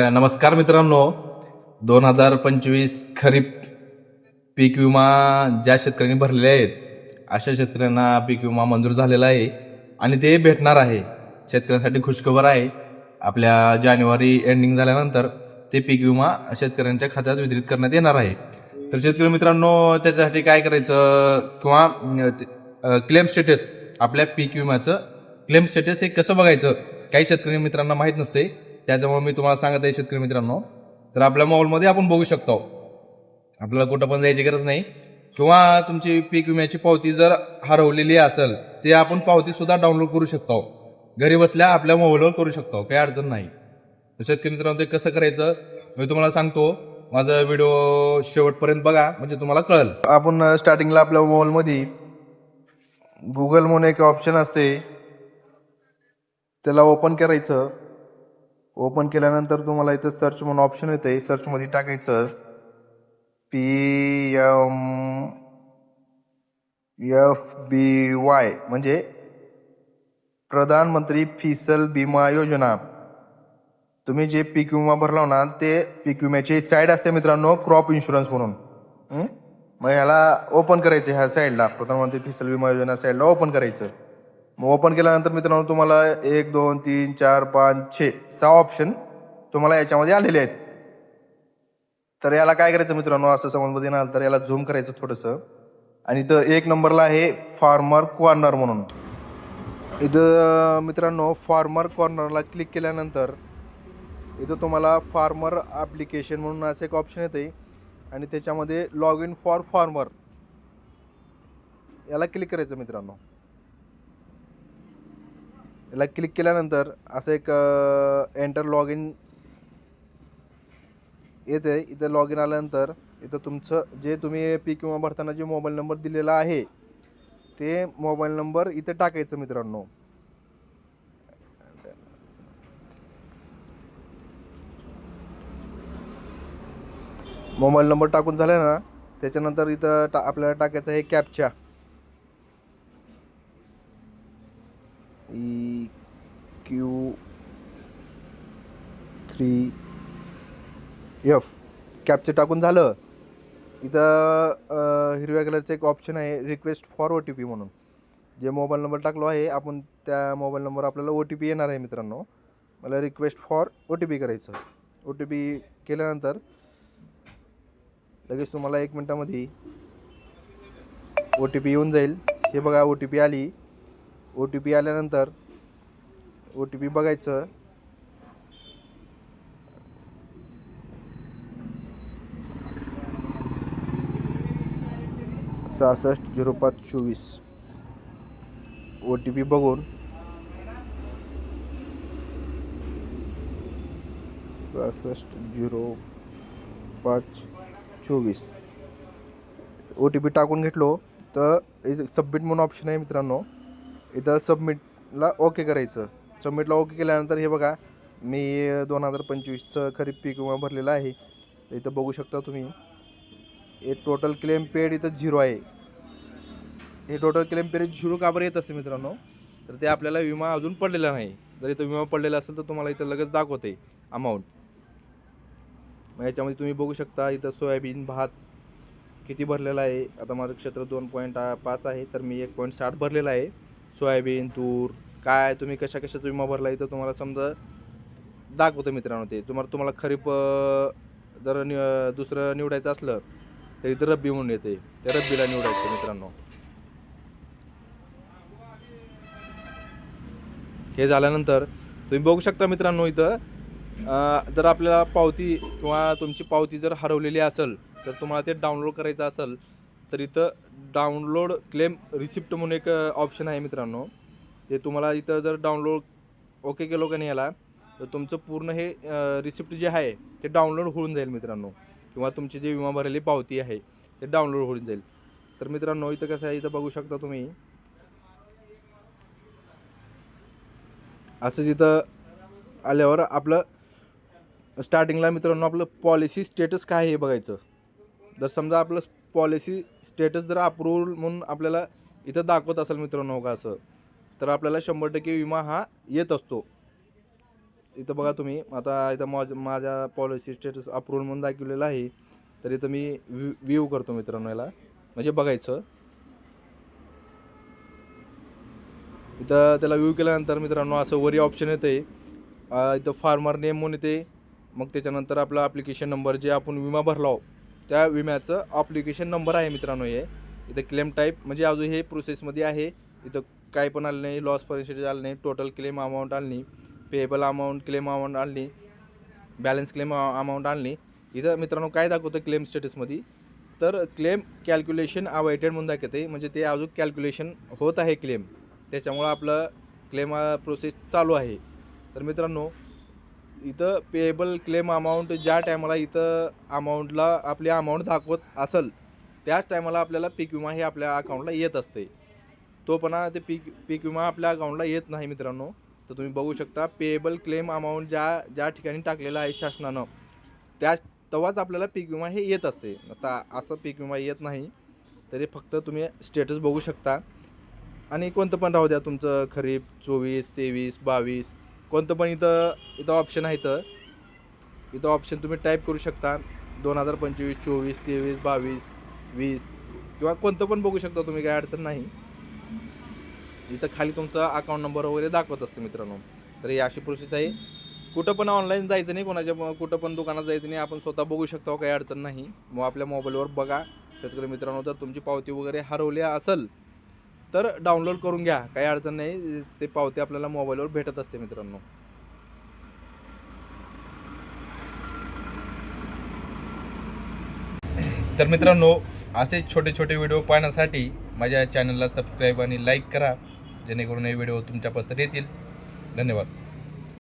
नमस्कार मित्रांनो, 2025 खरीप पीक विमा ज्या शेतकऱ्यांनी भरलेले आहेत अशा शेतकऱ्यांना पीक विमा मंजूर झालेला आहे आणि ते भेटणार आहे. शेतकऱ्यांसाठी खुशखबर आहे. आपल्या जानेवारी एंडिंग झाल्यानंतर ते पीक विमा शेतकऱ्यांच्या खात्यात वितरित करण्यात येणार आहे. तर शेतकरी मित्रांनो, त्याच्यासाठी काय करायचं किंवा क्लेम स्टेटस, आपल्या पीक विम्याचं क्लेम स्टेटस हे कसं बघायचं, काही शेतकरी मित्रांना माहीत नसते. त्याच्यामुळे मी तुम्हाला सांगत आहे शेतकरी मित्रांनो, तर आपल्या मोबाईलमध्ये आपण बघू शकतो. आपल्याला कुठं पण जायची गरज नाही. किंवा तुमची पीक विम्याची पावती जर हरवलेली असेल ते आपण पावती सुद्धा डाउनलोड करू शकतो. घरी बसल्या आपल्या मोबाईलवर करू शकतो, काही अडचण नाही. शेतकरी मित्रांनो, ते कसं करायचं मी तुम्हाला सांगतो. माझा व्हिडिओ शेवटपर्यंत बघा, म्हणजे तुम्हाला कळेल. आपण स्टार्टिंगला आपल्या मोबाईलमध्ये गुगल म्हणून एक ऑप्शन असते, त्याला ओपन करायचं. ओपन केल्यानंतर तुम्हाला इथं सर्च म्हणून ऑप्शन येते. सर्चमध्ये टाकायचं PMFBY, म्हणजे प्रधानमंत्री फसल बीमा योजना. तुम्ही जे पीक विमा भरला ना, ते पीक विम्याची साईड असते मित्रांनो, क्रॉप इन्शुरन्स म्हणून. मग ह्याला ओपन करायचं. ह्या साईडला प्रधानमंत्री फसल बीमा योजना साईडला ओपन करायचं. मग ओपन केल्यानंतर मित्रांनो, तुम्हाला 1 2 3 4 5 6 6 ऑप्शन तुम्हाला याच्यामध्ये आलेले आहेत. तर याला काय करायचं मित्रांनो, असं समजमध्ये येणार तर याला झूम करायचं थोडंसं. आणि इथं 1 नंबरला आहे फार्मर कॉर्नर म्हणून. इथं मित्रांनो फार्मर कॉर्नरला क्लिक केल्यानंतर इथं तुम्हाला फार्मर ॲप्लिकेशन म्हणून असं एक ऑप्शन येते आणि त्याच्यामध्ये लॉग इन फॉर फार्मर याला क्लिक करायचं मित्रांनो. याला क्लिक केल्यानंतर असं एक एंटर लॉग इन येते. इथं लॉग इन आल्यानंतर इथं तुमचं जे तुम्ही पीक विमा भरताना जे मोबाईल नंबर दिलेला आहे ते मोबाईल नंबर इथं टाकायचं मित्रांनो. मोबाईल नंबर टाकून झाला ना, त्याच्यानंतर इथं आपल्याला टाकायचं आहे कॅप्चा. EQ3F कॅप्चा टाकून झालं. इथं हिरव्या कलरचं एक ऑप्शन आहे रिक्वेस्ट फॉर OTP म्हणून. जे मोबाईल नंबर टाकलो आहे आपण त्या मोबाईल नंबर आपल्याला OTP येणार आहे मित्रांनो. मला रिक्वेस्ट फॉर OTP करायचं. OTP केल्यानंतर लगेच तुम्हाला 1 मिनिटामध्ये OTP येऊन जाईल. हे बघा, OTP आली. OTP आल्यानंतर OTP बघायचं. (660524) OTP बघून 660524 OTP टाकून घेतलो तर इथं सबमिट म्हणून ऑप्शन आहे मित्रांनो. इथं सबमिटला ओके करायचं. सबमिटला ओके केल्यानंतर हे बघा, मी 2025चं खरीप पीक विमा भरलेला आहे. इथं बघू शकता तुम्ही. हे टोटल क्लेम पेड इथं 0 आहे. हे टोटल क्लेम पेड 0 का बरं येत असते मित्रांनो, तर ते आपल्याला विमा अजून पडलेला नाही. जर इथं विमा पडलेला असेल तर तुम्हाला इथं लगेच दाखवते अमाऊंट. मग याच्यामध्ये तुम्ही बघू शकता इथं सोयाबीन, भात किती भरलेला आहे. आता माझं क्षेत्र 2.5 आहे, तर मी 1.60 भरलेला आहे. सोयाबीन, तूर काय तुम्ही कशाचा विमा भरला इथं तुम्हाला समजा दाखवतो मित्रांनो. ते तुम्हाला खरीप जर दुसरं निवडायचं असलं तर इथं रब्बी म्हणून येते, त्या रब्बीला निवडायचं मित्रांनो. हे झाल्यानंतर तुम्ही बघू शकता मित्रांनो, इथं जर आपल्याला पावती किंवा तुमची पावती जर हरवलेली असेल तर तुम्हाला ते डाउनलोड करायचं असेल तर इथं डाउनलोड क्लेम रिसिप्ट म्हणून एक ऑप्शन आहे मित्रांनो. ते तुम्हाला इथं जर डाउनलोड ओके केलो का नाही याला, तर तुमचं पूर्ण हे रिसिप्ट जे आहे ते डाउनलोड होऊन जाईल मित्रांनो. किंवा तुमची जी विमा भरलेली पावती आहे ते डाउनलोड होऊन जाईल. तर मित्रांनो, इथं कसं आहे, इथं बघू शकता तुम्ही असं. इथं आल्यावर आपलं स्टार्टिंगला मित्रांनो आपलं पॉलिसी स्टेटस काय आहे हे बघायचं. जर समजा आपलं पॉलिसी स्टेटस जर अप्रूव्हल म्हणून आपल्याला इथं दाखवत असेल मित्रांनो का असं, तर आपल्याला 100% विमा हा येत असतो. इथं बघा तुम्ही आता इथं माझ्या पॉलिसी स्टेटस अप्रूव्हल म्हणून दाखवलेलं आहे. तर इथं मी व्ह्यू करतो मित्रांनो, याला म्हणजे बघायचं. इथं त्याला व्ह्यू केल्यानंतर मित्रांनो असं वरी ऑप्शन येते. इथं फार्मर नेम म्हणून येते. मग त्याच्यानंतर आपला ॲप्लिकेशन नंबर, जे आपण विमा भरला त्या विम्याचं ॲप्लिकेशन नंबर आहे मित्रांनो हे. इथं क्लेम टाईप म्हणजे अजून हे प्रोसेसमध्ये आहे. इथं काय पण आलं नाही, लॉस पर्सेंटेज आलं नाही, टोटल क्लेम अमाऊंट आली नाही, पेएबल अमाऊंट क्लेम अमाऊंट आली नाही, बॅलन्स क्लेम अमाऊंट आली नाही. इथं मित्रांनो काय दाखवतं क्लेम स्टेटसमध्ये, तर क्लेम कॅल्क्युलेशन अवॉइडेड म्हणून दाखवते. म्हणजे ते अजून कॅल्क्युलेशन होत आहे क्लेम, त्याच्यामुळं आपलं क्लेम प्रोसेस चालू आहे. तर मित्रांनो इथं पेएबल क्लेम अमाऊंट ज्या टायमाला इथं अमाऊंटला आपली अमाऊंट दाखवत असेल त्याच टायमाला आपल्याला पीक विमा हे आपल्या अकाउंटला येत असते. तो पण ते पीक विमा आपल्या अकाउंटला येत नाही मित्रांनो. तर तुम्ही बघू शकता पेएबल क्लेम अमाऊंट ज्या ठिकाणी टाकलेलं आहे शासनानं, तेव्हाच आपल्याला पीक विमा हे येत असते. आता असं पीक विमा येत नाही. तरी फक्त तुम्ही स्टेटस बघू शकता. आणि कोणतं पण राहू द्या तुमचं, खरीप 24, 23, 22 कोणतं पण इथं ऑप्शन आहे. इथं ऑप्शन तुम्ही टाईप करू शकता. 2025, 24, 23, 22, 20 किंवा कोणतं पण बघू शकता तुम्ही, काय अडचण नाही. इथं खाली तुमचा अकाउंट नंबर वगैरे दाखवत असते मित्रांनो. तर ही अशी प्रोसेस आहे. कुठं पण ऑनलाईन जायचं नाही, कोणाच्या कुठं पण दुकानात जायचं नाही, आपण स्वतः बघू शकतो, काही अडचण नाही. मग आपल्या मोबाईलवर बघा. शेतकरी मित्रांनो, जर तुमची पावती वगैरे हरवली असेल तर डाउनलोड करून घ्या, काही अडचण नाही. ते पावती आपल्याला मोबाईलवर भेटत असते मित्रांनो. तर मित्रांनो असे छोटे छोटे व्हिडिओ पाहण्यासाठी माझ्या चॅनलला सबस्क्राईब आणि लाईक करा, जेणेकरून हे व्हिडिओ तुमच्यापर्यंत येतील. धन्यवाद.